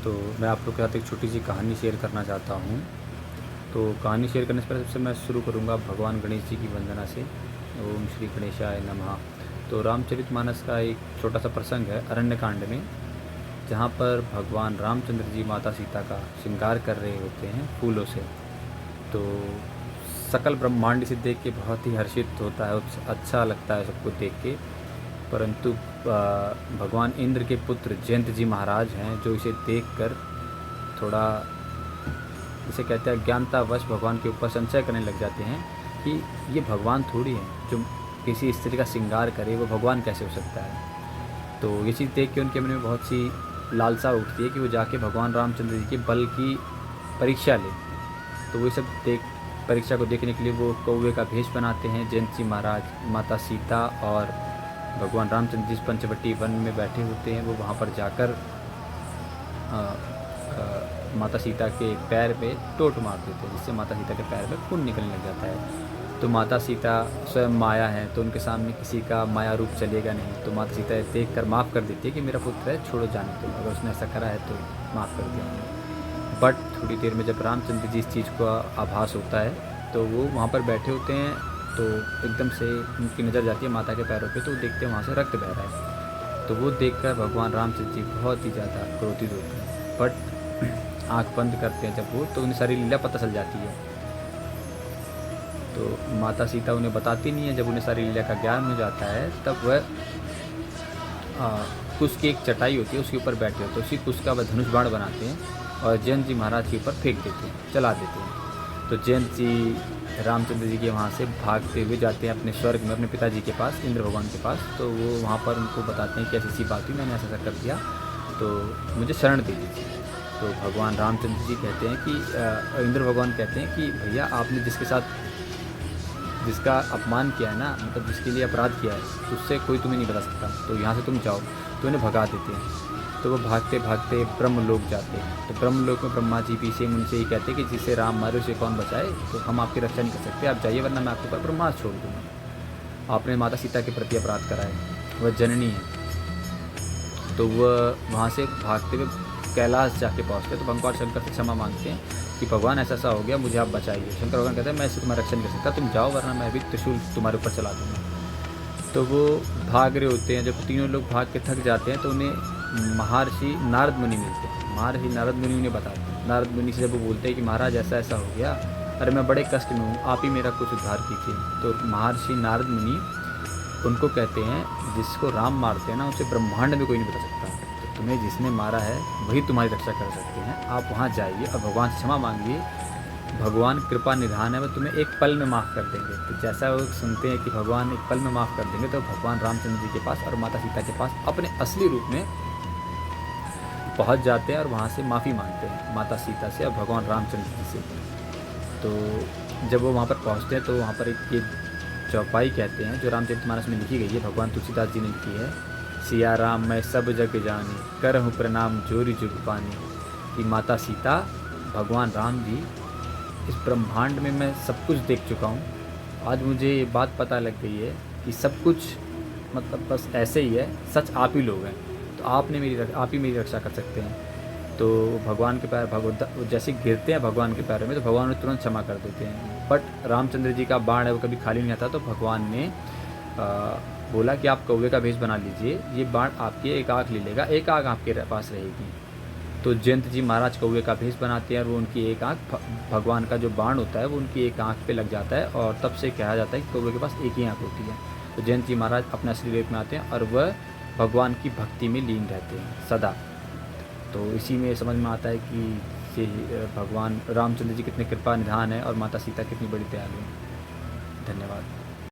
तो मैं आप लोग के साथ एक छोटी सी कहानी शेयर करना चाहता हूँ। तो कहानी शेयर करने से पहले सबसे मैं शुरू करूँगा भगवान गणेश जी की वंदना से। ओम श्री गणेशाय नमः। तो रामचरितमानस का एक छोटा सा प्रसंग है अरण्यकांड में, जहाँ पर भगवान रामचंद्र जी माता सीता का श्रृंगार कर रहे होते हैं फूलों से। तो सकल ब्रह्मांड इसे देख के बहुत ही हर्षित होता है, अच्छा लगता है सबको देख के। परंतु भगवान इंद्र के पुत्र जयंत जी महाराज हैं, जो इसे देखकर थोड़ा, इसे कहते हैं ज्ञानतावश, भगवान के ऊपर संशय करने लग जाते हैं कि ये भगवान थोड़ी है जो किसी स्त्री का श्रृंगार करे, वो भगवान कैसे हो सकता है। तो ये चीज़ देख के उनके मन में बहुत सी लालसा उठती है कि वो जाके भगवान रामचंद्र जी के बल की परीक्षा ले। तो वो सब परीक्षा को देखने के लिए वो कौवे का भेष बनाते हैं। जयंत जी महाराज, माता सीता और भगवान रामचंद्र जी पंचवटी वन में बैठे होते हैं। वो वहाँ पर जाकर माता सीता के पैर पे टोट मार देते हैं, जिससे माता सीता के पैर में खून निकलने लग जाता है। तो माता सीता स्वयं माया है, तो उनके सामने किसी का माया रूप चलेगा नहीं। तो माता सीता देख कर माफ़ कर देती है कि मेरा पुत्र है, छोड़ो जाने दो, अगर उसने ऐसा करा है तो माफ़ कर दिया उन्होंने। बट थोड़ी देर में जब रामचंद्र जी इस चीज़ को आभास होता है, तो वो वहाँ पर बैठे होते हैं, तो एकदम से उनकी नज़र जाती है माता के पैरों पे, तो वो देखते हैं वहाँ से रक्त बह रहा है। तो वो देखकर भगवान रामचंद्र जी बहुत ही ज़्यादा क्रोधित होते हैं। बट आँख बंद करते हैं जब वो, तो उन्हें सारी लीला पता चल जाती है। तो माता सीता उन्हें बताती नहीं है। जब उन्हें सारी लीला का ज्ञान हो जाता है, तब वह कुश की एक चटाई होती है, उसके ऊपर बैठे होते हैं। उसी कुश का वह धनुष बाण बनाते हैं और जयंत जी महाराज के ऊपर फेंक देते हैं, चला देते हैं। तो जयंत जी रामचंद्र जी के वहाँ से भागते हुए जाते हैं अपने स्वर्ग में, अपने पिताजी के पास, इंद्र भगवान के पास। तो वो वहाँ पर उनको बताते हैं कि ऐसी बात हुई, मैंने ऐसा कर दिया, तो मुझे शरण दे दीजिए। तो भगवान रामचंद्र जी कहते हैं कि इंद्र भगवान कहते हैं कि भैया, आपने जिसका अपमान किया है ना, मतलब जिसके लिए अपराध किया है, उससे कोई तुम्हें नहीं बता सकता, तो यहाँ से तुम जाओ। तो इन्हें भगा देते हैं। तो वो भागते भागते ब्रह्मलोक जाते हैं। तो ब्रह्मलोक में ब्रह्मा जी भी सेम उनसे ही कहते हैं कि जिसे राम मारे उसे कौन बचाए, तो हम आपकी रक्षा नहीं कर सकते, आप जाइए, वरना मैं आपके ऊपर ब्रह्मास्त्र छोड़ दूँगा। आपने माता सीता के प्रति अपराध करा है, वह जननी है। तो वह वहाँ से भागते हुए कैलाश जाके पहुँचते हैं। तो भगवान शंकर से क्षमा मांगते हैं कि भगवान ऐसा हो गया, मुझे आप बचाइए। शंकर भगवान कहते हैं मैं इससे तुम्हारा रक्षा नहीं कर सकता, तुम जाओ, वरना मैं भी त्रिशूल तुम्हारे ऊपर चला दूँगा। तो वो भाग रहे होते हैं। जब तीनों लोग भाग के थक जाते हैं, तो उन्हें महर्षि नारद मुनि मिलते हैं। महर्षि नारद मुनि उन्हें बताते हैं। नारद मुनि से जब वो बोलते हैं कि महाराज ऐसा हो गया, अरे मैं बड़े कष्ट में हूँ, आप ही मेरा कुछ उद्धार कीजिए। तो महर्षि नारद मुनि उनको कहते हैं, जिसको राम मारते हैं ना, उसे ब्रह्मांड में कोई नहीं बता सकता। तो तुम्हें जिसने मारा है वही तुम्हारी रक्षा कर सकते हैं। आप वहाँ जाइए और भगवान से क्षमा मांगिए, भगवान कृपा निधान है, वह तुम्हें एक पल में माफ़ कर देंगे। तो जैसा वो सुनते हैं कि भगवान एक पल में माफ़ कर देंगे, तो भगवान रामचंद्र जी के पास और माता सीता के पास अपने असली रूप में पहुंच जाते हैं और वहाँ से माफ़ी मांगते हैं माता सीता से और भगवान रामचंद्र जी से। तो जब वो वहाँ पर पहुँचते हैं, तो वहाँ पर एक ये चौपाई कहते हैं, जो रामचरितमानस में लिखी गई है, भगवान तुलसीदास जी ने लिखी है। सिया राम मैं सब जग जानी, करहूँ प्रणाम जोरी जुग पानी। कि माता सीता, भगवान राम जी, इस ब्रह्मांड में मैं सब कुछ देख चुका हूँ। आज मुझे ये बात पता लग गई है कि सब कुछ मतलब बस ऐसे ही है, सच आप ही लोग हैं। तो आप ही मेरी रक्षा कर सकते हैं। तो भगवान के पैर जैसे गिरते हैं भगवान के पैरों में, तो भगवान उन्हें तुरंत क्षमा कर देते हैं। बट रामचंद्र जी का बाण है वो कभी खाली नहीं आता। तो भगवान ने बोला कि आप कौवे का भेष बना लीजिए, ये बाण आपकी एक आँख ले लेगा, एक आँख आपके पास रहेगी। तो जयंत जी महाराज कौवे का भेष बनाते हैं और वो उनकी एक आँख, भगवान का जो बाण होता है वो उनकी एक आँख पे लग जाता है, और तब से कहा जाता है कि कौवे के पास एक ही आँख होती है। तो जयंत जी महाराज अपने असली रूप में आते हैं और वह भगवान की भक्ति में लीन रहते हैं सदा। तो इसी में समझ में आता है कि भगवान रामचंद्र जी कितने कृपा निधान है और माता सीता कितनी बड़ी दयालु हैं। धन्यवाद।